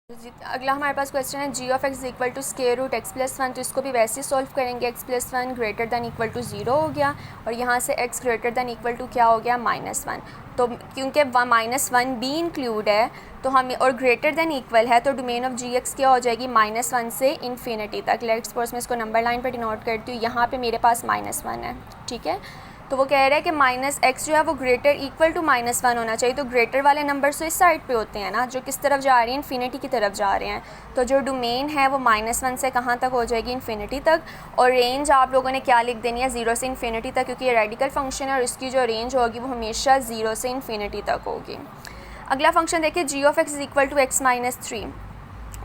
अगला हमारे पास क्वेश्चन है g of x equal to square root x plus one. तो इसको भी वैसे ही सॉल्व करेंगे। X plus one greater than equal to zero हो गया और यहाँ से x greater than equal to क्या हो गया माइनस वन। तो क्योंकि माइनस वन भी इंक्लूड है तो हम और ग्रेटर दैन इक्वल है तो डोमेन ऑफ जी एक्स क्या हो जाएगी माइनस वन से इन्फिनिटी तक। लेट्स सपोज मैं इसको नंबर लाइन पर डिनोट करती हूँ। यहाँ पर मेरे पास माइनस वन है, ठीक है। तो वो कह रहा है कि माइनस एक्स जो है वो greater equal to minus one होना चाहिए। तो ग्रेटर वाले नंबर्स तो इस साइड पे होते हैं ना, जो किस तरफ जा रही हैं इन्फिनिटी की तरफ जा रहे हैं। तो जो डोमेन है वो माइनस वन से कहाँ तक हो जाएगी इन्फिनिटी तक। और रेंज आप लोगों ने क्या लिख देनी है ज़ीरो से इन्फिनिटी तक, क्योंकि ये रेडिकल फंक्शन है और इसकी जो रेंज होगी वो हमेशा ज़ीरो से इन्फिनिटी तक होगी। अगला फंक्शन देखिए g of x equal to x minus three.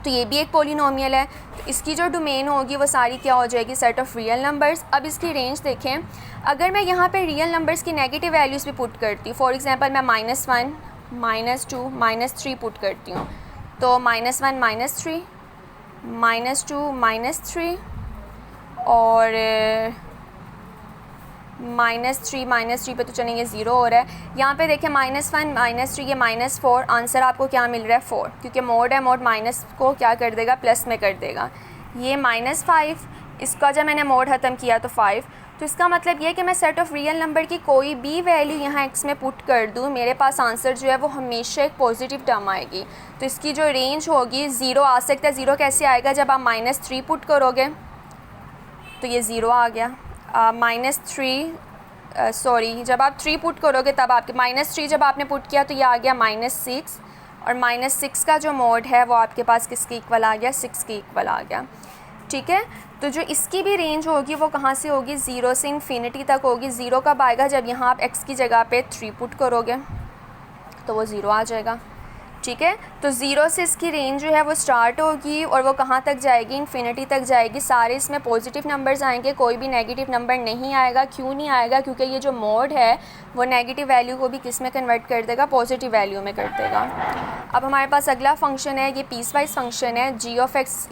तो ये भी एक पॉलिनोमियल है। तो इसकी जो डोमेन होगी वो सारी क्या हो जाएगी सेट ऑफ रियल नंबर्स। अब इसकी रेंज देखें, अगर मैं यहाँ पे रियल नंबर्स की नेगेटिव वैल्यूज़ भी पुट करती हूँ, फॉर एग्जांपल मैं minus one minus two minus three put करती हूँ, तो minus one minus three minus two minus three और माइनस थ्री पे तो चलेंगे ज़ीरो हो रहा है। यहाँ पे देखें माइनस वन माइनस थ्री ये माइनस फोर, आंसर आपको क्या मिल रहा है फोर, क्योंकि मोड है, मोड माइनस को क्या कर देगा प्लस में कर देगा। ये माइनस फाइव, इसका जब मैंने मोड ख़त्म किया तो फाइव। तो इसका मतलब ये है कि मैं सेट ऑफ रियल नंबर की कोई भी वैल्यू यहाँ एक्स में पुट कर दूँ, मेरे पास आंसर जो है वो हमेशा एक पॉजिटिव टर्म आएगी। तो इसकी जो रेंज होगी ज़ीरो आ सकता है। ज़ीरो कैसे आएगा, जब आप माइनस थ्री पुट करोगे तो ये ज़ीरो आ गया। माइनस थ्री सॉरी जब आप थ्री पुट करोगे तब आपके माइनस थ्री जब आपने पुट किया तो ये आ गया माइनस सिक्स, और माइनस सिक्स का जो मोड है वो आपके पास किसके इक्वल आ गया, सिक्स के इक्वल आ गया, ठीक है। तो जो इसकी भी रेंज होगी वो कहाँ से होगी, ज़ीरो से इन्फिनिटी तक होगी। ज़ीरो कब आएगा, जब यहाँ आप एक्स की जगह पे थ्री पुट करोगे तो वो ज़ीरो आ जाएगा, ठीक है। तो ज़ीरो से इसकी रेंज जो है वो स्टार्ट होगी और वो कहाँ तक जाएगी, इन्फिनिटी तक जाएगी। सारे इसमें पॉजिटिव नंबर्स आएंगे, कोई भी नेगेटिव नंबर नहीं आएगा। क्यों नहीं आएगा, क्योंकि ये जो मोड है वो नेगेटिव वैल्यू को भी किस में कन्वर्ट कर देगा, पॉजिटिव वैल्यू में कर देगा। अब हमारे पास अगला फंक्शन है, ये पीस वाइज फंक्शन है। जी ऑफ एक्स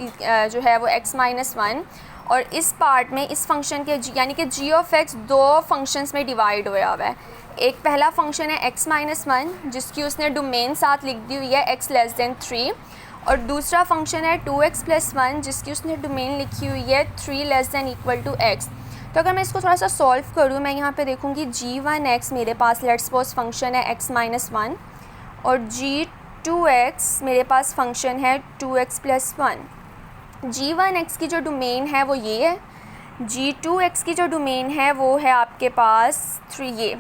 जो है वो एक्स माइनस वन, और इस पार्ट में इस फंक्शन के यानी कि जी ऑफ एक्स दो फंक्शंस में डिवाइड हुआ है। एक पहला फंक्शन है एक्स माइनस वन जिसकी उसने डोमेन साथ लिख दी हुई है एक्स लेस देन थ्री, और दूसरा फंक्शन है टू एक्स प्लस वन जिसकी उसने डोमेन लिखी हुई है three less than equal to x. तो अगर मैं इसको थोड़ा सा सॉल्व करूँ, मैं यहाँ पे देखूँगी जी वन एक्स मेरे पास लेट्स सपोज फंक्शन है एक्स माइनस वन, और जी टू एक्स मेरे पास फंक्शन है two x plus one. G one x की जो डोमेन है वो ये है, जी टू एक्स की जो डोमेन है वो है आपके पास थ्री। ये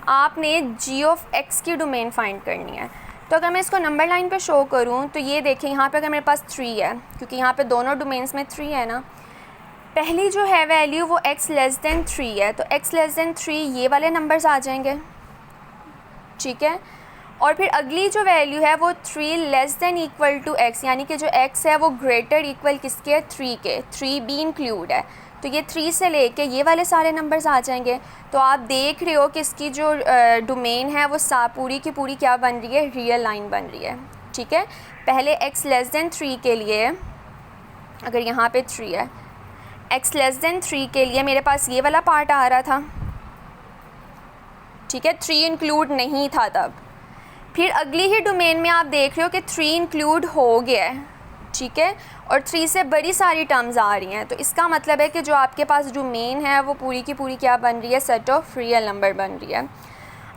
आपने जी ऑफ एक्स की डोमेन फाइंड करनी है। तो अगर मैं इसको नंबर लाइन पे शो करूँ तो ये देखें यहाँ पे अगर मेरे पास थ्री है, क्योंकि यहाँ पे दोनों डोमेन्स में थ्री है ना, पहली जो है वैल्यू वो एक्स लेस देन थ्री है, तो एक्स लेस देन थ्री ये वाले नंबर्स आ जाएंगे, ठीक है। और फिर अगली जो वैल्यू है वो three less than equal to x, यानी कि जो एक्स है वो ग्रेटर इक्वल किसके है, थ्री के, थ्री भी इंक्लूड है। तो ये थ्री से लेके ये वाले सारे नंबर्स आ जाएंगे। तो आप देख रहे हो कि इसकी जो डोमेन है वो पूरी की पूरी क्या बन रही है, रियल लाइन बन रही है, ठीक है। पहले एक्स लेस देन थ्री के लिए अगर यहाँ पे थ्री है, एक्स लेस देन थ्री के लिए मेरे पास ये वाला पार्ट आ रहा था, ठीक है, थ्री इंक्लूड नहीं था तब। फिर अगली ही डोमेन में आप देख रहे हो कि थ्री इंक्लूड हो गया है, ठीक है, और थ्री से बड़ी सारी टर्म्स आ रही हैं। तो इसका मतलब है कि जो आपके पास डोमेन है वो पूरी की पूरी क्या बन रही है, सेट ऑफ रियल नंबर बन रही है।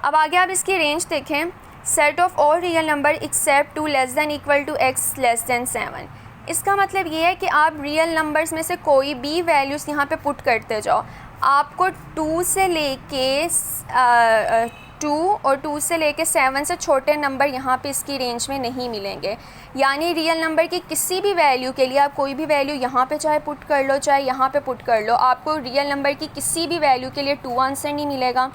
अब आगे आप इसकी रेंज देखें, set of all real number except two less than equal to x less than seven. इसका मतलब ये है कि आप रियल नंबर्स में से कोई भी वैल्यूज़ यहाँ पे पुट करते जाओ, आपको टू से लेके टू और टू से लेके सेवन से छोटे नंबर यहाँ पे इसकी रेंज में नहीं मिलेंगे। यानी रियल नंबर की किसी भी वैल्यू के लिए आप कोई भी वैल्यू यहाँ पे चाहे पुट कर लो चाहे यहाँ पे पुट कर लो, आपको रियल नंबर की किसी भी वैल्यू के लिए टू आंसर नहीं मिलेगा,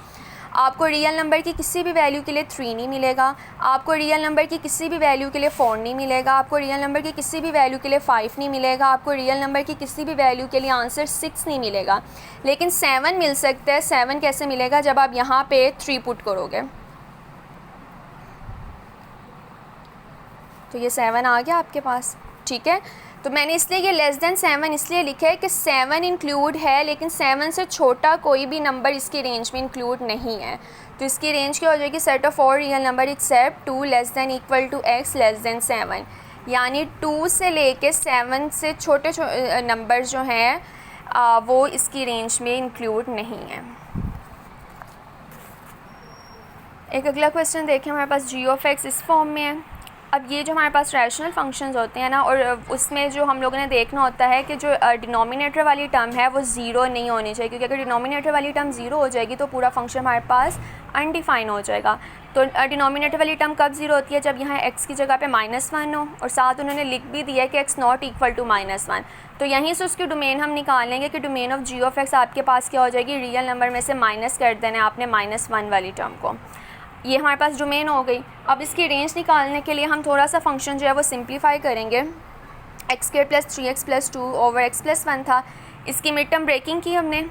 आपको रियल नंबर की किसी भी वैल्यू के लिए थ्री नहीं मिलेगा, आपको रियल नंबर की किसी भी वैल्यू के लिए फोर नहीं मिलेगा, आपको रियल नंबर की किसी भी वैल्यू के लिए फाइव नहीं मिलेगा, आपको रियल नंबर की किसी भी वैल्यू के लिए आंसर सिक्स नहीं मिलेगा। लेकिन सेवन मिल सकता है। सेवन कैसे मिलेगा, जब आप यहाँ पे थ्री पुट करोगे। तो ये सेवन आ गया आपके पास, ठीक है। तो मैंने इसलिए ये लेस देन सेवन इसलिए लिखा है कि सेवन इंक्लूड है, लेकिन सेवन से छोटा कोई भी नंबर इसकी रेंज में इंक्लूड नहीं है। तो इसकी रेंज क्या हो जाएगी, set of all real number except two less than equal to x less than seven. यानी 2 से लेके 7 से छोटे नंबर जो हैं वो इसकी रेंज में इंक्लूड नहीं है। एक अगला क्वेश्चन देखें, हमारे पास जी ऑफ एक्स इस फॉर्म में है। अब ये जो हमारे पास रैशनल फंक्शंस होते हैं ना, और उसमें जो हम लोगों ने देखना होता है कि जो डिनोमिनेटर वाली टर्म है वो ज़ीरो नहीं होनी चाहिए, क्योंकि अगर डिनोमिनेटर वाली टर्म ज़ीरो हो जाएगी तो पूरा फंक्शन हमारे पास अनडिफाइन हो जाएगा। तो डिनोमिनेटर वाली टर्म कब ज़ीरो होती है? जब यहाँ x की जगह पे -1 हो और साथ उन्होंने लिख भी दिया है कि x नॉट इक्वल टू -1। तो यहीं से उसकी डोमेन हम निकाल लेंगे कि domain of g of x आपके पास क्या हो जाएगी, रियल नंबर में से माइनस कर देना है आपने -1 वाली टर्म को। ये हमारे पास डोमेन हो गई। अब इसकी रेंज निकालने के लिए हम थोड़ा सा फंक्शन जो है वो सिंप्लीफाई करेंगे। x² + 3x + 2 ओवर x + 1 था। इसकी मिड टर्म ब्रेकिंग की हमने।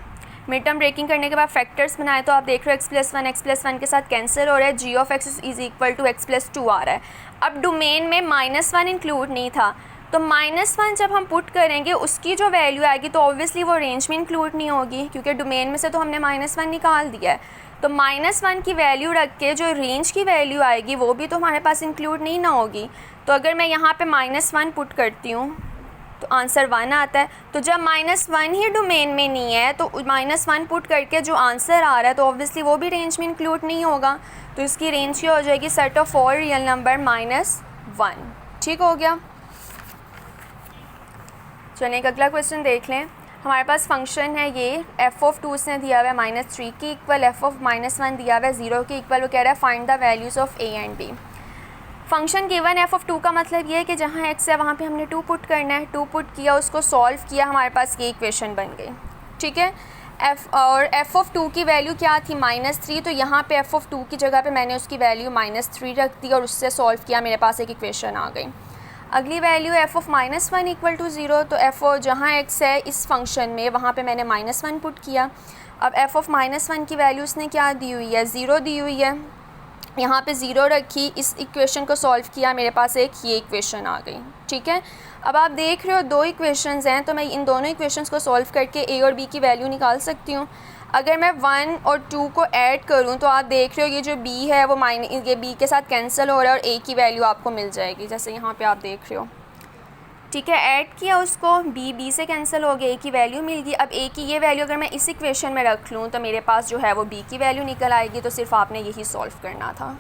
मिड टर्म ब्रेकिंग करने के बाद फैक्टर्स बनाए तो आप देख रहे हो x + 1 के साथ कैंसिल हो रहा है, g of x is equal to x + 2 आ रहा है। अब डोमेन में -1 इंक्लूड नहीं था, तो -1 जब हम पुट करेंगे उसकी जो वैल्यू आएगी तो ऑब्वियसली वो रेंज में इंक्लूड नहीं होगी, क्योंकि डोमेन में से तो हमने -1 निकाल दिया है। तो -1 की वैल्यू रख के जो रेंज की वैल्यू आएगी वो भी तो हमारे पास इंक्लूड नहीं ना होगी। तो अगर मैं यहाँ पे -1 पुट करती हूँ तो आंसर 1 आता है। तो जब -1 ही डोमेन में नहीं है तो -1 पुट करके जो आंसर आ रहा है तो ऑब्वियसली वो भी रेंज में इंक्लूड नहीं होगा। तो इसकी रेंज क्या हो जाएगी, set of all real number -1। ठीक हो गया। चलिए एक अगला क्वेश्चन देख लें। हमारे पास फंक्शन है ये f ऑफ 2 उसने दिया हुआ है -3 के इक्वल, f ऑफ -1 दिया हुआ है 0 के इक्वल। वो कह रहा है find the values of a and b। Function given f of 2 का मतलब ये है कि जहाँ x है वहाँ पे हमने 2 पुट करना है। 2 पुट किया, उसको सॉल्व किया, हमारे पास ये इक्वेशन बन गई। ठीक है। f ऑफ 2 की वैल्यू क्या थी, -3। तो यहाँ पे f ऑफ 2 की जगह पे मैंने उसकी वैल्यू -3 रख दी और उससे सॉल्व किया, मेरे पास एक इक्वेशन आ गई। अगली value f of -1 equal to 0। तो f जहाँ x है इस फंक्शन में वहाँ पे मैंने -1 पुट किया। अब f ऑफ -1 की वैल्यू उसने क्या दी हुई है, 0 दी हुई है। यहाँ पे 0 रखी, इस इक्वेशन को सॉल्व किया, मेरे पास एक ये इक्वेशन आ गई। ठीक है। अब आप देख रहे हो 2 इक्वेशंस हैं, तो मैं इन दोनों इक्वेशंस को सॉल्व करके a और b की वैल्यू निकाल सकती हूँ। अगर मैं 1 और 2 को ऐड करूं तो आप देख रहे हो ये जो b है वो ये b के साथ कैंसिल हो रहा है और a की वैल्यू आपको मिल जाएगी, जैसे यहाँ पे आप देख रहे हो। ठीक है, ऐड किया उसको, b से कैंसिल हो गया, a की वैल्यू मिल गई। अब a की ये वैल्यू अगर मैं इस इक्वेशन में रख लूँ तो मेरे पास जो है वो b की वैल्यू निकल आएगी। तो सिर्फ आपने यही सॉल्व करना था।